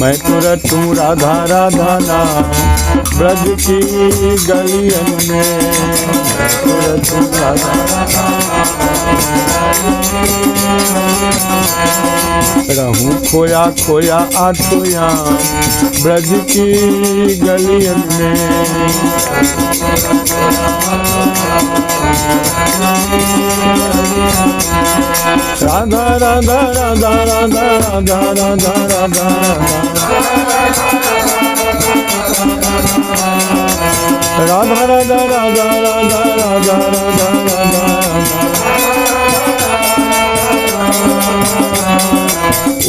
मैं तो रटूं राधा राधा नाम ब्रज की गलियन में। मैं तो रटूं राधा राधा रहूं खोया खोया आठोया ब्रज की गलियन में। राधा राधा राधा राधा राधा राधा राधा राधा राधा राधा राधा राधा राधा राधा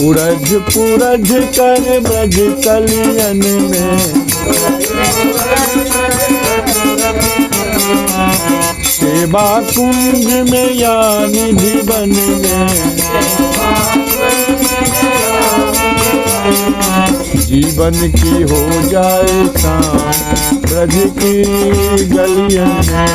उड़ज पुरज कर ब्रज कलियन में। सेवा कुंज में या निधि बन में। जीवन की हो जाए शाम ब्रज की गलियन में।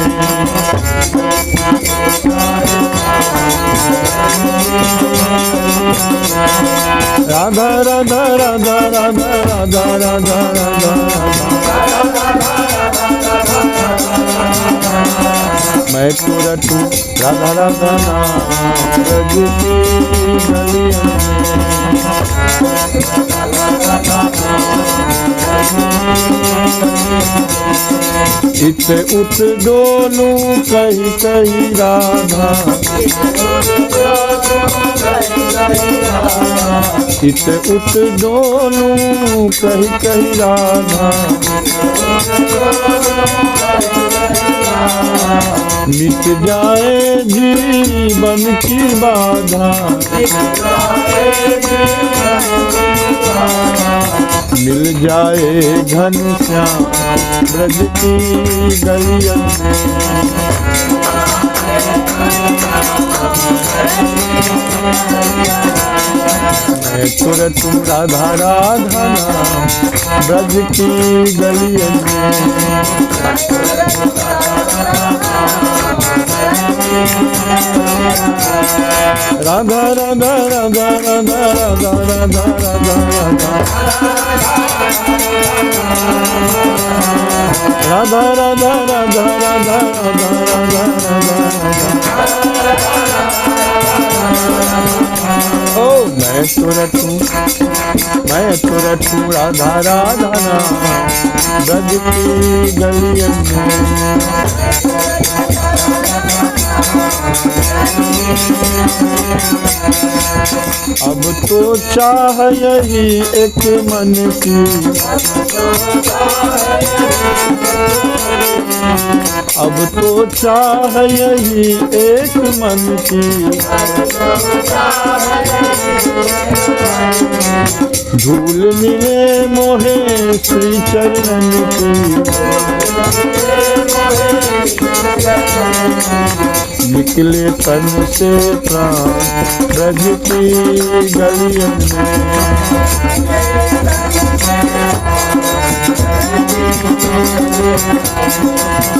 राधा राधा राधा राधा राधा राधा राधा मैं तो रटूं राधा राधा नाम ब्रज की गलियन में। इत उत डोलूं कहीं कहीं राधा। इत उत डोलूं कहीं कहीं राधा। मिट जाए जीवन की बाधा। मिल जाए घनश्याम ब्रज की गलियन में। मैं तो रटूं राधा राधा नाम ब्रज की गलियन में। राधा राधा राधा राधा राधा राधा राधा राधा राधा राधा राधा राधा ओ मैं तो रटूं राधा राधा नाम ब्रज की गलियन में। अब तो चाह यही एक मन की। अब तो चाह यही एक मन की। धूल मिले मोहे श्री चरण की। निकले तन से प्राण ब्रज की गलियन में।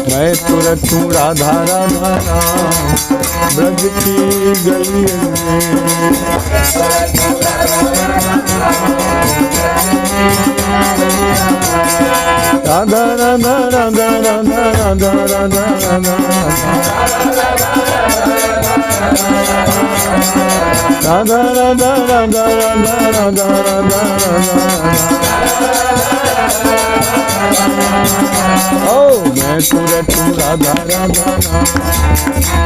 मैं तो रटूं राधा राधा नाम ब्रज की गलियन में। राधा राधा राधा राधा राधा राधा राधा राधा राधा राधा राधा राधा ओ मैं तो रटूं राधा राधा नाम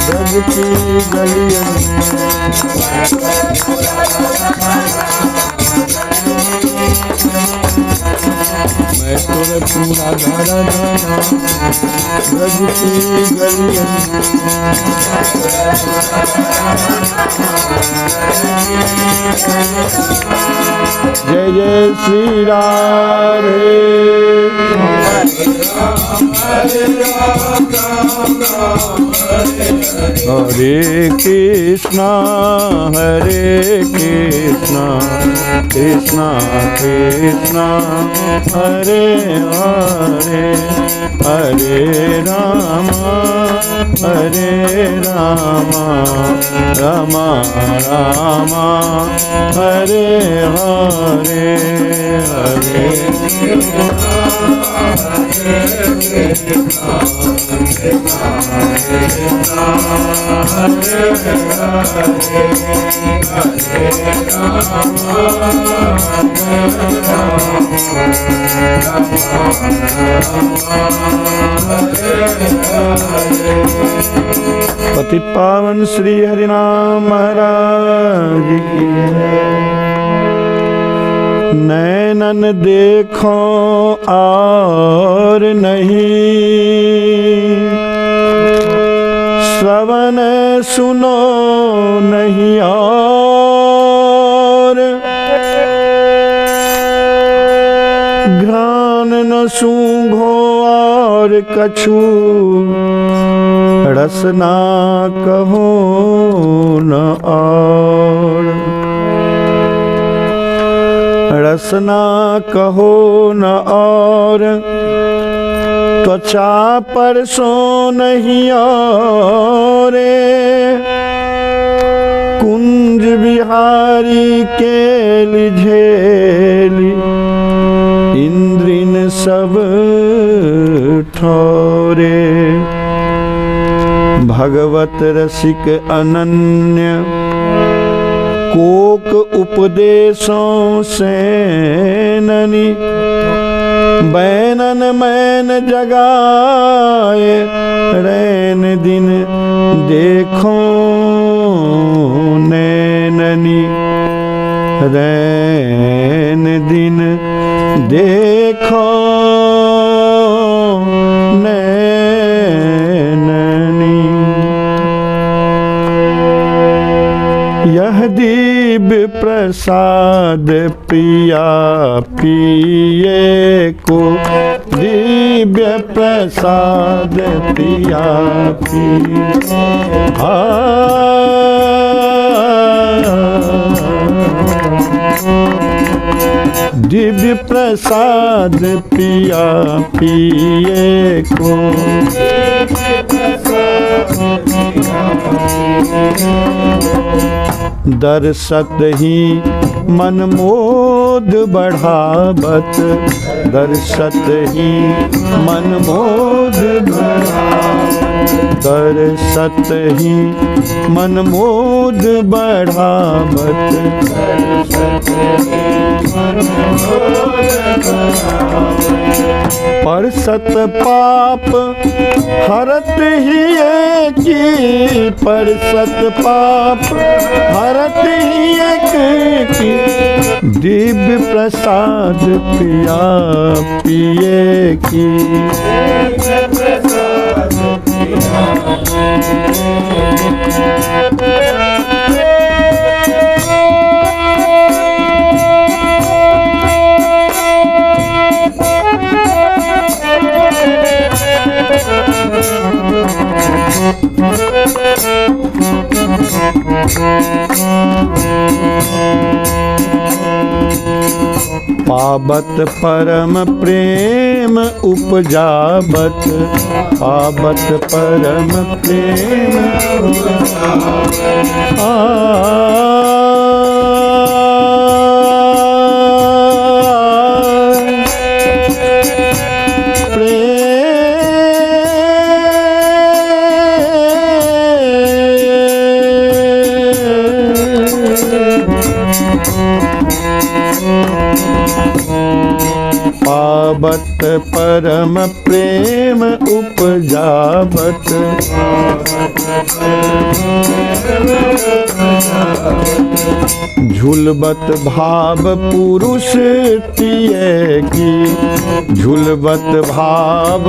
ब्रज की गलियन में। मैं तो रटूं राधा राधा नाम ब्रज की गलियन में। जय जय Shri Radhe. Hare Krishna, Hare Krishna, Krishna Krishna, Hare Hare, Hare Rama, Hare Rama, Rama Rama, Hare Hare, Hare पति पावन श्री हरिनाम महाराज की। नैनन देखो और नहीं, श्रवण सुनो नहीं और, घ्राण न सूंघो और कछु, रसना कहो न और, रसना कहो न और, त्वचा पर सो नहीं और, कुंज बिहारी केली झेली, इंद्रिन सब ठोरे। भगवत रसिक अनन्य, कोक उपदेशों से ननी, बैनन मैन जगाए, रैन दिन देखो नैननी, रैन दिन देखो नैननी। यह दिव्य प्रसाद पिया पिए को, दिव्य प्रसाद पिया पिए, दिव्य प्रसाद पिया पिए को, दर्शत ही मन मोद बढ़ावत, दर्शत ही मन मोद बढ़ावत, दर्शत ही मन मोद बढ़ावत, पर सत पाप हरत ही की, पर सत पाप हरत ही की, दिव्य प्रसाद पिया पिए की। पाबत परम प्रेम उपजाबत, पाबत परम प्रेम पाबत परम प्रेम उपजाबत, झुलबत भाव पुरुष तिये की, झुलबत भाव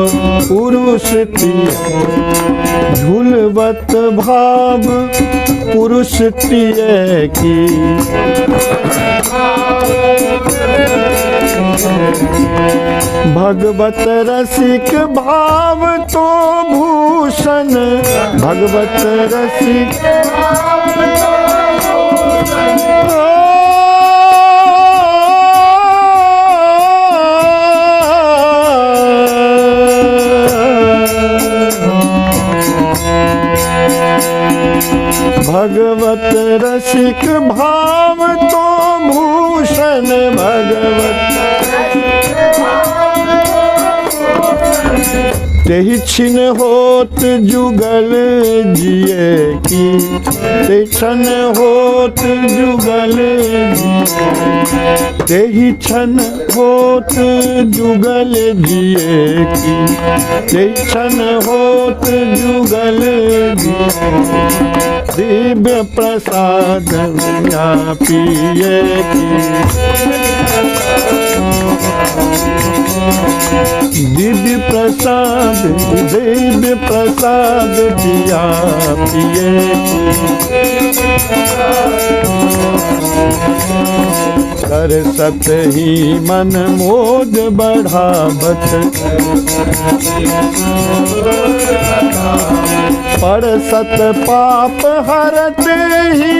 पुरुष तिये, झुलबत भाव पुरुष तिये की। भगवत रसिक भाव तो भूषण, भगवत रसिक भगवत रसिक भाव तो भूषण, भगवत तेहि छिन होत जुगल जिए की, तेहि छन होत जुगल जिए, तेहि छन होत जुगल जिए की, तेहि छन होत जुगल जिए, दिव्य प्रसाद पिए की, दिव्य प्रसाद, दिव्य प्रसाद पिया पिए कर सत ही मन मोद बढ़ावत, पर सत पाप हरत ही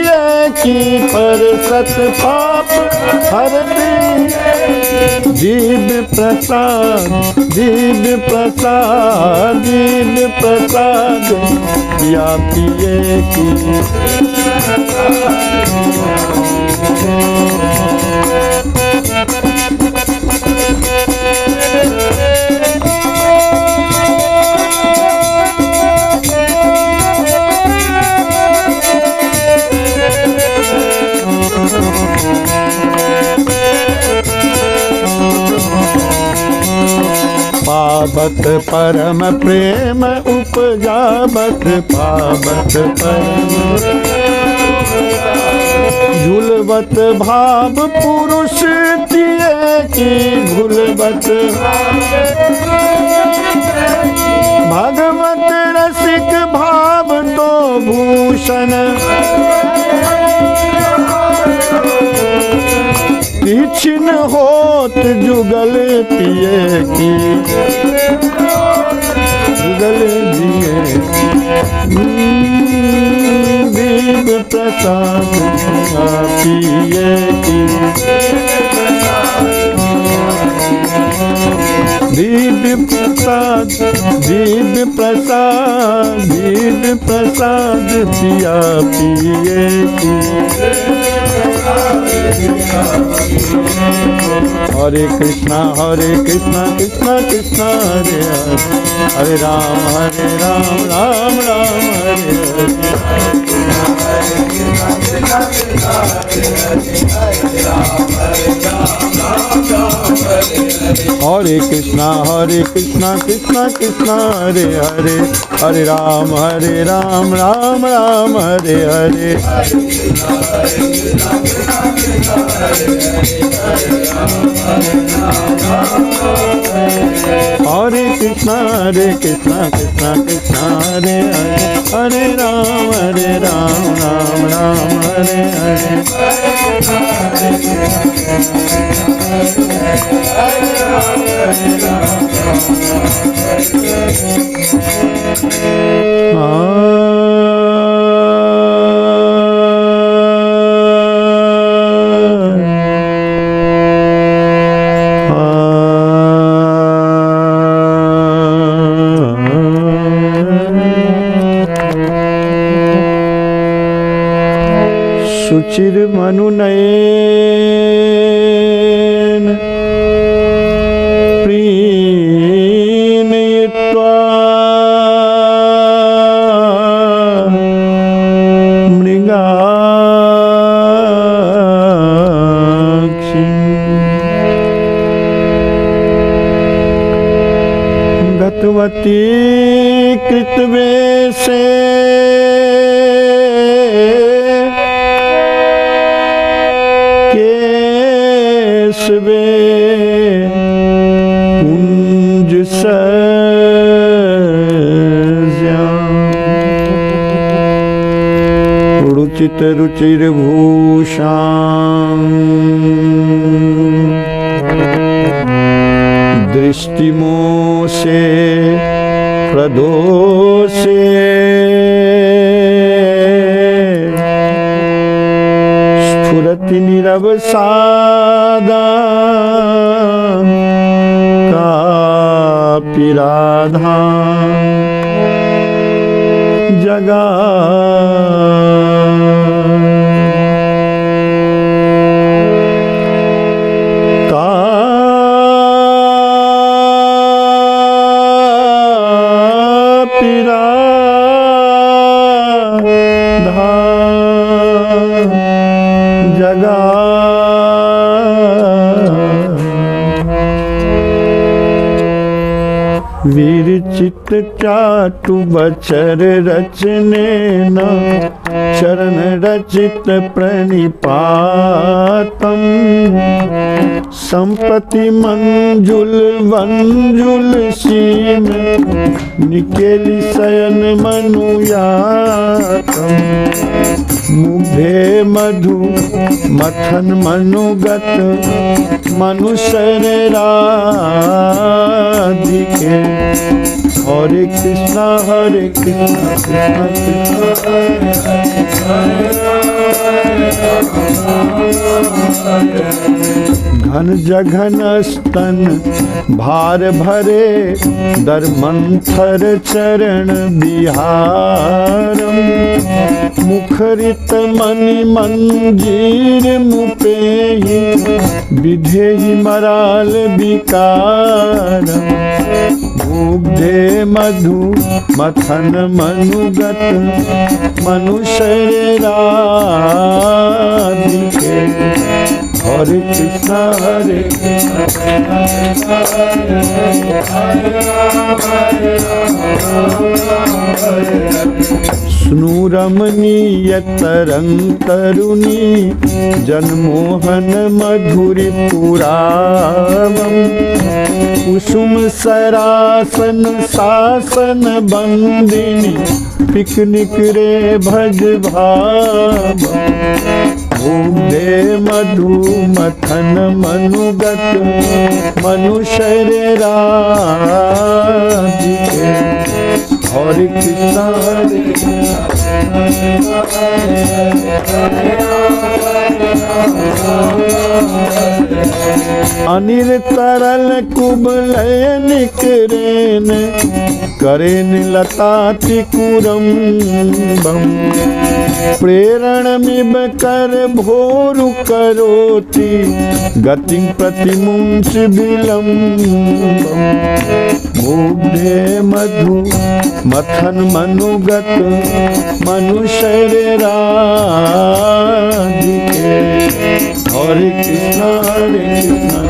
की, पर सत पाप हरत, दिव्य प्रसाद, दिव्य प्रसाद, दिव्य प्रसाद पिया पिए की, पावत परम प्रेम उपजावत, पावत परम झुलवत भाव पुरुष तिये की, झुलवत भगवत रसिक भाव तो भूषण, छिन होत जुगल पिए की, जुगल जिए, दिव्य प्रसाद पिए की, दिव्य प्रसाद, दिव्य प्रसाद, दिव्य प्रसाद पिया पिए की। हरे कृष्णा कृष्णा कृष्णा हरे हरे, हरे राम राम राम हरे हरे कृष्णा कृष्णा कृष्णा हरे हरे, हरे राम राम राम हरे हरे। हरे कृष्णा कृष्णा कृष्णा हरे हरे, हरे राम राम राम हरे हरे। सुचिर मनु नयन प्रीणयित्वा मृगाक्षी गतवती कृतवेशे केशवे कुंज सज्जां रुचित रुचिर्भूषां अस्तिमो से प्रदोषे स्फुरति निरवसादा कापि राधा जगा वीर चित चाटु बचर रचने न चरण रचित प्रणिपातम संपति मंजुल वंजुल सीम निकेली शयन मनुयातम मुग्धे मधु मथन मनुगत मनुष्य राधिके हरे कृष्णा कृष्णा घन जघन स्तन भार भरे दर मंथर चरण बिहारम मुखरित मणि मंजीर मुपेहि विधेहि मराल विकारम मुग्धे मधु मथन मनुगत मनुष्य राधिके हरे कृष्णा सुनु रमणीय तरंग तरुणी जनमोहन मधुरी पुरावम कुसुम सरासन शासन बंदिनी पिकनिक रे भज भाव मुग्धे मधु मथन मनुगत मनुष्य राधिके हरे कृष्णा अनिल तरल कुबलय निकरेन करेन लताति कुरम्बम प्रेरणमिव कर भोरु करोति गतिं प्रतिमुंस विलम्बम मुग्धे मधु मथन मनुगत मनुष्य राधिके हरे कृष्णा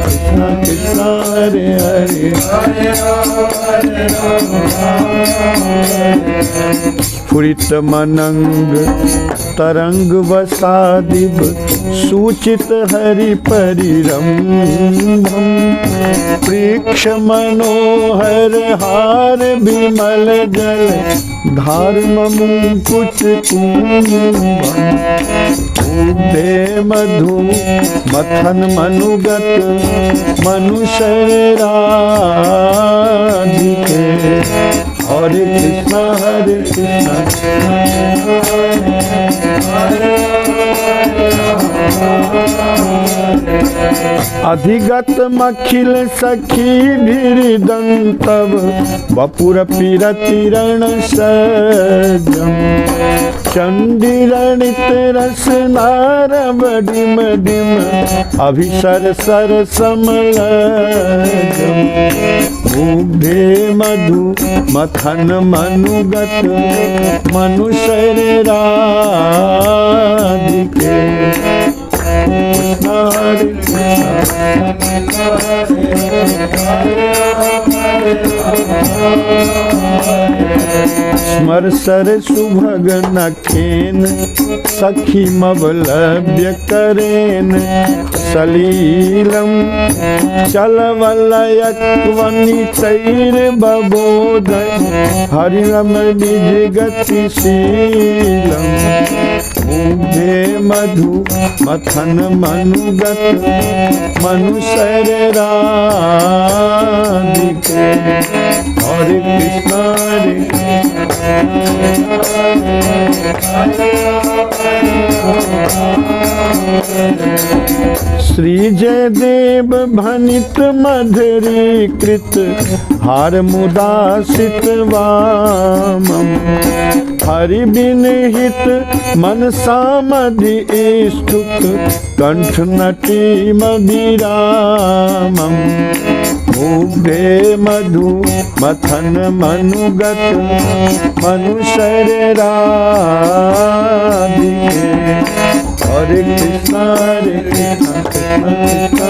कृष्णा कृष्णा हरे हरे स्फुरित मनंग तरंग वसादिव सूचित हरि परिरंभम प्रेक्ष मनोहर हार विमल जल धार्म मुकुच कुंभम मुग्धे मधु मथन मनुगत मनुष्य राधिके हरे कृष्णा अधिगत मखिल सखी भीरिदंतव वपुर पिरतिरण सजम चंडीरणित रस नारव डिम डिम अभिसर सर समलजम मुग्धे मधु मथन मनुगत मनुष्य राधिके स्मर सर सुभग नखेन सखी मवलभ्य करेन सलीलम चलवलयक्वनि चैर बबोध हरिरम निज गतिशीलम मुझे मधु मथन मनुगत मनुसर राधिके। हरे कृष्णा हरे श्री जयदेव भनित मधुरी कृत हार मुदासित वामम। हरि बिन हित मन सामधि इष्टुक कंठ नटी मदिरामम। मुग्धे मधु मथन मनुगत मनुसर राधिके। हरे कृष्णा हरे कृष्णा कृष्णा कृष्णा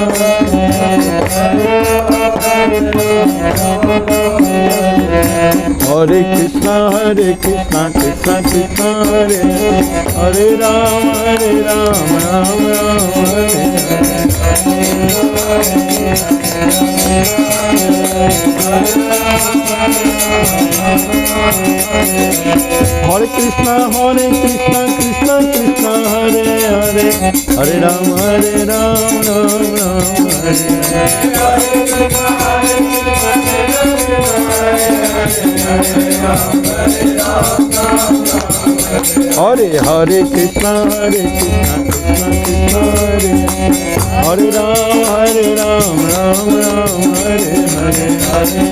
हरे कृष्णा हरे कृष्णा कृष्णा कृष्णा हरे हरे राम राम राम हरे हरे कृष्णा कृष्णा कृष्णा हरे हरे हरे राम राम राम हरे हरे हरे कृष्णा कृष्णा कृष्णा हरे हरे राम राम राम हरे हरे हरे